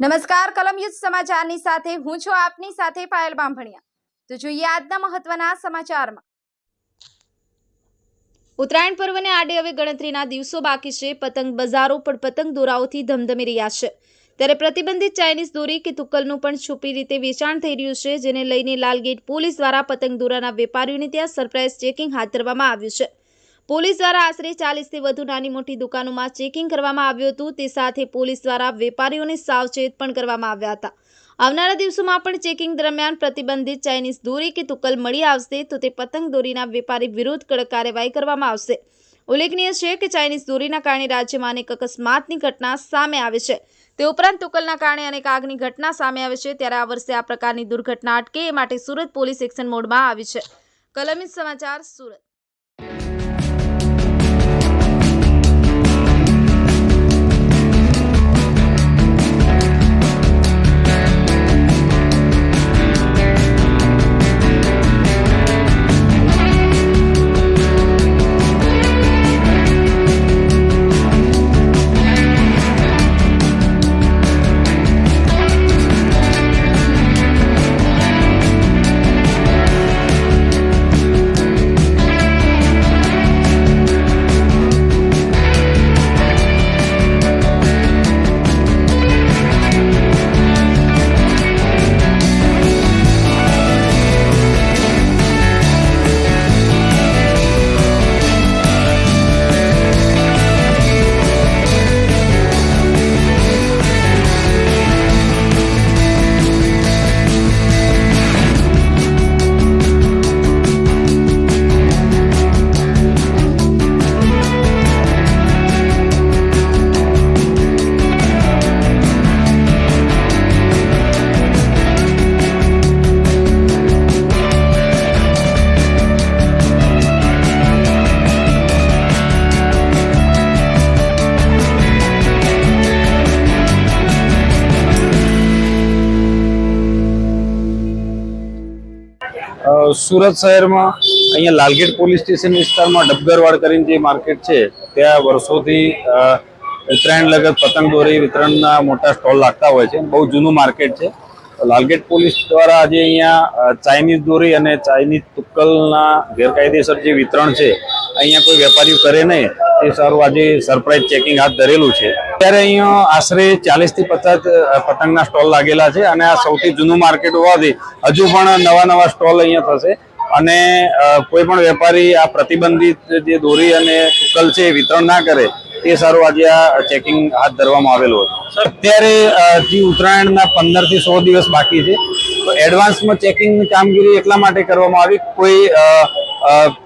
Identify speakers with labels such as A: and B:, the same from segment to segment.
A: નમસ્કાર કલમ યુદ્ધ સમાચારની સાથે હું છું આપની સાથે પાયલ બામભણિયા। તો જોઈએ આજના મહત્વના સમાચારમાં। ઉત્તરાયણ પર્વને આડે હવે ગણતરીના દિવસો બાકી છે। પતંગ બજારો પણ પતંગ દોરાઓથી ધમધમી રહ્યા છે। ત્યારે પ્રતિબંધિત ચાઇનીઝ દોરી કે તુક્કલનું પણ છુપી રીતે વેચાણ થઈ રહ્યું છે, જેને લઈને લાલગેટ પોલીસ દ્વારા પતંગ દોરાના વેપારીઓને ત્યાં સરપ્રાઇઝ ચેકિંગ હાથ ધરવામાં આવ્યું છે। પોલીસ દ્વારા આશરે 40થી વધુ નાની મોટી દુકાનોમાં ચેકિંગ કરવામાં આવ્યું હતું। તે સાથે પોલીસ દ્વારા વેપારીઓને સાવચેત પણ કરવામાં આવ્યા હતા। આવનારા દિવસોમાં પણ ચેકિંગ દરમિયાન પ્રતિબંધિત ચાઇનીઝ દોરી કે તુક્કલ મળી આવશે તો તે પતંગ દોરીના વેપારી વિરુદ્ધ કડક કાર્યવાહી કરવામાં આવશે। ઉલ્લેખનીય છે કે ચાઇનીઝ દોરીના કારણે રાજ્યમાં અનેક અકસ્માતની ઘટના સામે આવે છે। તે ઉપરાંત તુક્કલના કારણે અનેક આગની ઘટના સામે આવે છે। ત્યારે આ વર્ષે આ પ્રકારની દુર્ઘટના અટકે એ માટે સુરત પોલીસ એક્શન મોડમાં આવી છે। કલમ યુદ્ધ સમાચાર સુરત।
B: સુરત શહેરમાં અહીંયા લાલગેટ પોલીસ સ્ટેશન વિસ્તારમાં ડબગરવાડ કરીને જે માર્કેટ છે ત્યાં વર્ષોથી ઉત્તરાયણ લગત પતંગ દોરી વિતરણના મોટા સ્ટોલ લાગતા હોય છે। બહુ જૂનું માર્કેટ છે। લાલગેટ પોલીસ દ્વારા આજે અહીંયા ચાઇનીઝ દોરી અને ચાઇનીઝ તુક્કલના ગેરકાયદેસર જે વિતરણ છે અહીંયા કોઈ વેપારીઓ કરે નહીં તે સારું આજે સરપ્રાઇઝ ચેકિંગ હાથ ધરેલું છે। ત્યારે અહીંયા આશરે 40થી 50 પતંગના સ્ટોલ લાગેલા છે અને આ સૌથી જૂનું માર્કેટ હોવાથી હજુ પણ નવા સ્ટોલ અહીંયા થશે અને કોઈ પણ વેપારી આ પ્રતિબંધિત જે દોરી અને તુક્કલ છે વિતરણ ના કરે તે સારું આજે આ ચેકિંગ હાથ ધરવામાં આવેલું હતું। અત્યારે જે ઉત્તરાયણના 15થી 100 દિવસ બાકી છે તો એડવાન્સમાં ચેકિંગની કામગીરી એટલા માટે કરવામાં આવી કોઈ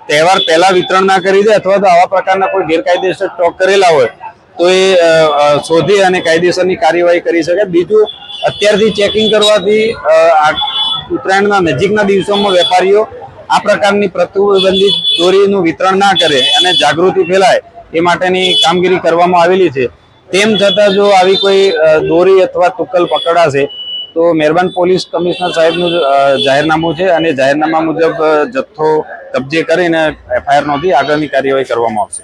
B: તહેવાર પહેલા વિતરણ ના કરી દે અથવા તો આવા પ્રકારના કોઈ ગેરકાયદેસર સ્ટોક કરેલા હોય તો એ શોધી અને કાયદેસરની કાર્યવાહી કરી શકે। બીજું અત્યારથી ચેકિંગ કરવાથી ઉત્તરાયણના નજીકના દિવસોમાં વેપારીઓ આ પ્રકારની પ્રતિબંધિત દોરીનું વિતરણ ના કરે અને જાગૃતિ ફેલાય એ માટેની કામગીરી કરવામાં આવેલી છે। તેમ છતાં જો આવી કોઈ દોરી અથવા તુક્કલ પકડાશે તો મહેરબાન પોલીસ કમિશનર સાહેબનું જાહેરનામું છે અને જાહેરનામા મુજબ જથ્થો કબજે કરીને FIR નોંધી આગળની કાર્યવાહી કરવામાં આવશે।